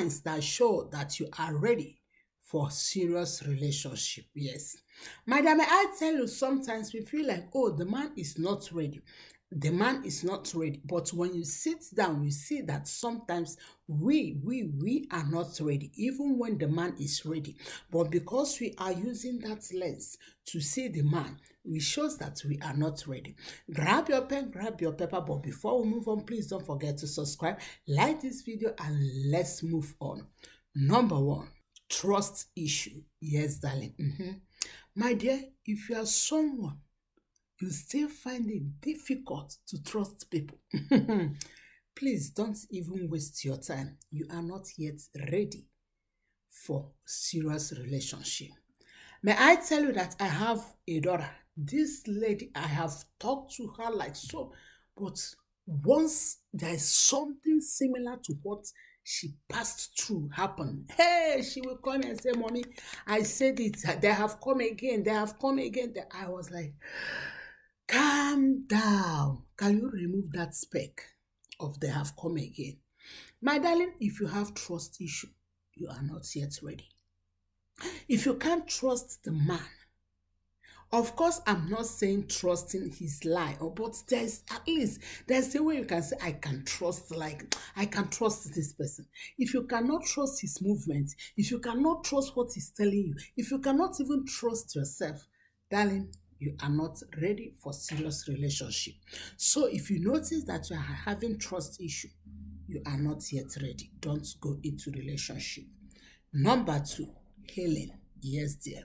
signs that show that you are ready for serious relationship. Yes. Madam, may I tell you, sometimes we feel like, oh, the man is not ready. The man is not ready. But when you sit down, you see that sometimes we are not ready, even when the man is ready. But because we are using that lens to see the man, it shows that we are not ready. Grab your pen, grab your paper. But before we move on, please don't forget to subscribe, like this video, and let's move on. Number one, trust issue. Yes, darling. My dear, if you are someone you still find it difficult to trust people, please don't even waste your time. You are not yet ready for serious relationship. May I tell you that I have a daughter. This lady, I have talked to her like so, but once there is something similar to what she passed through happen, hey, she will come and say, Mommy, I said it, they have come again, they have come again. I was like, calm down. Can you remove that speck of they have come again? My darling, if you have trust issue, you are not yet ready. If you can't trust the man, of course, I'm not saying trusting his lie, but there's at least there's a way you can say I can trust, like I can trust this person. If you cannot trust his movements, if you cannot trust what he's telling you, if you cannot even trust yourself, darling, you are not ready for serious relationship. So if you notice that you are having trust issue, you are not yet ready. Don't go into relationship. Number two, healing. Yes, dear.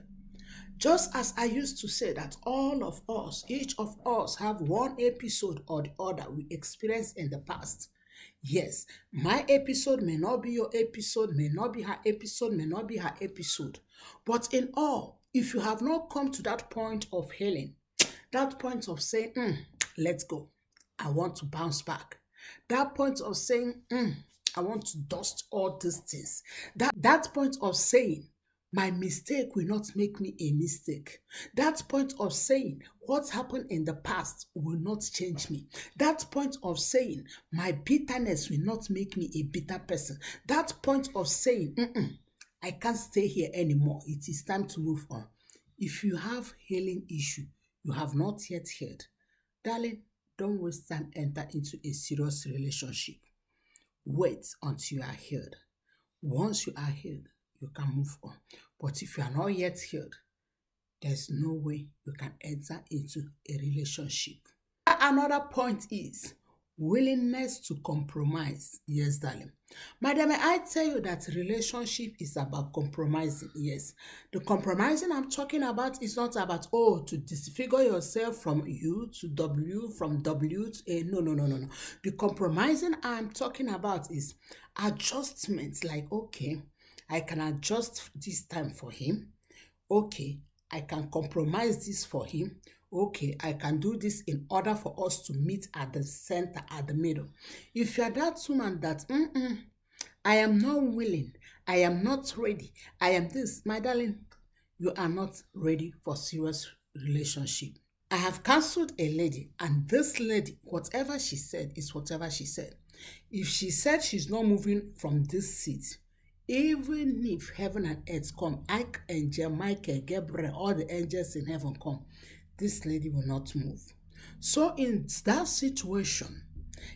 Just as I used to say that all of us, each of us have one episode or the other we experienced in the past. Yes, my episode may not be your episode, may not be her episode, may not be her episode. But in all, if you have not come to that point of healing, that point of saying, let's go, I want to bounce back. That point of saying, I want to dust all these things. That point of saying, my mistake will not make me a mistake. That point of saying, what happened in the past will not change me. That point of saying, my bitterness will not make me a bitter person. That point of saying, I can't stay here anymore. It is time to move on. If you have healing issue, you have not yet healed, darling, don't waste time, enter into a serious relationship. Wait until you are healed. Once you are healed, you can move on. But if you are not yet healed, there's no way you can enter into a relationship. Another point is willingness to compromise. Yes, darling. Madam, I tell you that relationship is about compromising. Yes. The compromising I'm talking about is not about, to disfigure yourself from U to W, from W to A. No, no, no, no, no. The compromising I'm talking about is adjustments, like, okay, I can adjust this time for him. Okay, I can compromise this for him. Okay, I can do this in order for us to meet at the center, at the middle. If you're that woman that, I am not willing, I am not ready, I am this, my darling, you are not ready for serious relationship. I have counseled a lady, and this lady, whatever she said is whatever she said. If she said she's not moving from this seat, even if heaven and earth come, Ike, Angel, Michael, Gabriel, all the angels in heaven come, this lady will not move. So in that situation,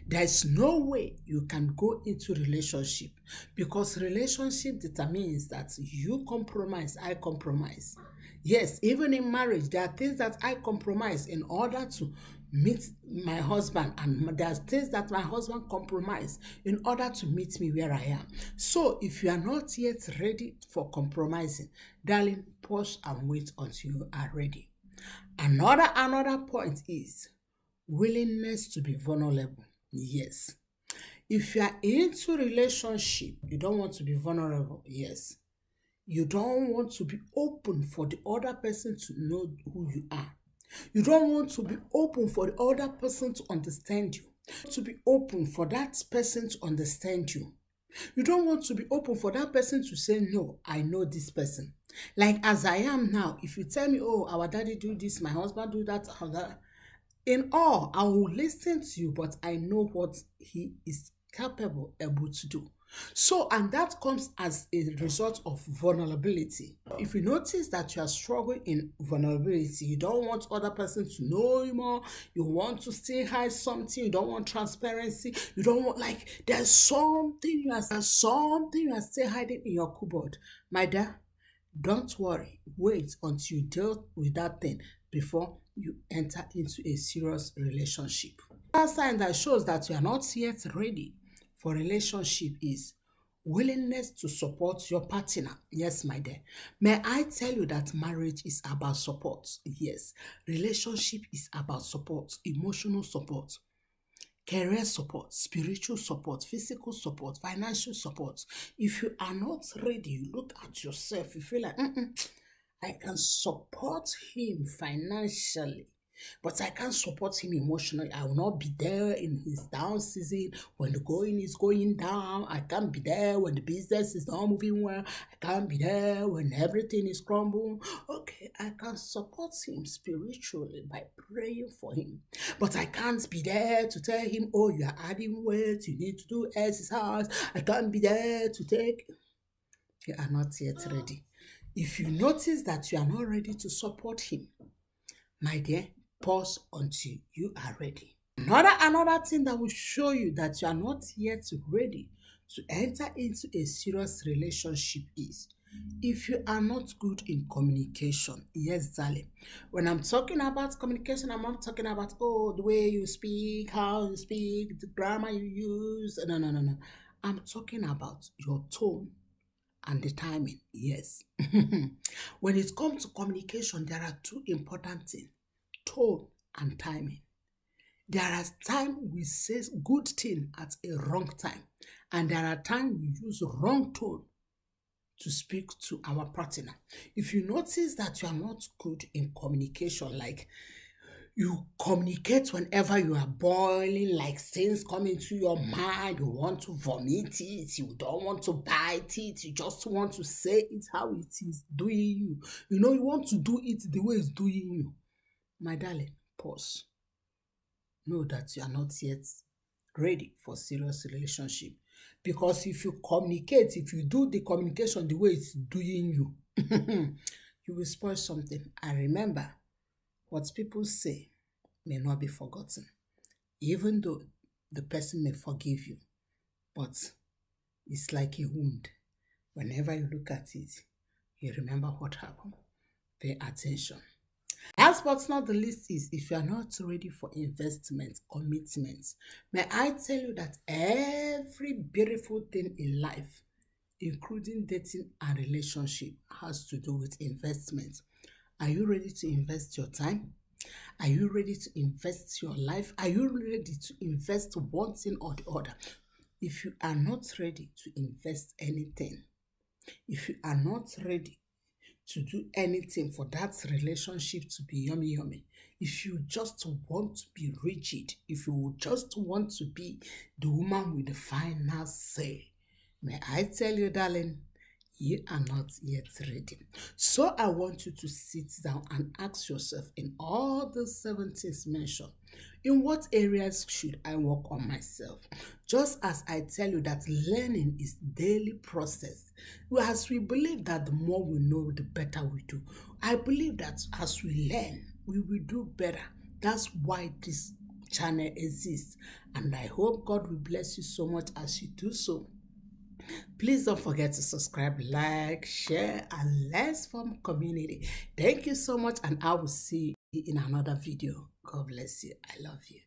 there's no way you can go into relationship, because relationship determines that you compromise, I compromise. Yes, even in marriage, there are things that I compromise in order to meet my husband, and there are things that my husband compromise in order to meet me where I am. So if you are not yet ready for compromising, darling, pause and wait until you are ready. Another point is willingness to be vulnerable. Yes. If you are into relationship, you don't want to be vulnerable. Yes. You don't want to be open for the other person to know who you are. You don't want to be open for the other person to understand you. To be open for that person to understand you. You don't want to be open for that person to say, no, I know this person. Like as I am now, if you tell me, our daddy do this, my husband do that, in all, I will listen to you, but I know what he is able to do. So, and that comes as a result of vulnerability. If you notice that you are struggling in vulnerability, you don't want other person to know you more, you want to still hide something, you don't want transparency, you don't want, like, there's something you are still hiding in your cupboard. My dear, don't worry. Wait until you deal with that thing before you enter into a serious relationship. Another sign that shows that you are not yet ready for relationship is willingness to support your partner. Yes, my dear. May I tell you that marriage is about support? Yes. Relationship is about support, emotional support, career support, spiritual support, physical support, financial support. If you are not ready, you look at yourself, you feel like, I can support him financially, but I can't support him emotionally. I will not be there in his down season when the going is going down. I can't be there when the business is not moving well. I can't be there when everything is crumbling. Okay, I can support him spiritually by praying for him, but I can't be there to tell him, oh, you are adding weight, you need to do exercise. I can't be there to take. You are not yet ready. If you notice that you are not ready to support him, my dear, pause until you are ready. Another thing that will show you that you are not yet ready to enter into a serious relationship is if you are not good in communication. Yes, darling. When I'm talking about communication, I'm not talking about, oh, the way you speak, how you speak, the grammar you use. No, no, no, no. I'm talking about your tone and the timing. Yes. When it comes to communication, there are two important things: tone and timing. There are times we say good thing at a wrong time, and there are times we use wrong tone to speak to our partner. If you notice that you are not good in communication, like you communicate whenever you are boiling, like things come into your mind, you want to vomit it, you don't want to bite it, you just want to say it how it is doing you. You want to do it the way it's doing you. My darling, pause. Know that you are not yet ready for serious relationship. Because if you do the communication the way it's doing you, you will spoil something. And remember, what people say may not be forgotten, even though the person may forgive you. But it's like a wound. Whenever you look at it, you remember what happened. Pay attention. Last but not the least is if you are not ready for investment, commitment, may I tell you that every beautiful thing in life, including dating and relationship, has to do with investment. Are you ready to invest your time? Are you ready to invest your life? Are you ready to invest one thing or the other? If you are not ready to invest anything, if you are not ready to do anything for that relationship to be yummy yummy, if you just want to be rigid, if you just want to be the woman with the final say, may I tell you, darling, you are not yet ready. So I want you to sit down and ask yourself, in all the 7 things mentioned, in what areas should I work on myself? Just as I tell you that learning is daily process. As we believe that the more we know, the better we do. I believe that as we learn, we will do better. That's why this channel exists. And I hope God will bless you so much as you do so. Please don't forget to subscribe, like, share, and let's form community. Thank you so much, and I will see you in another video. God bless you. I love you.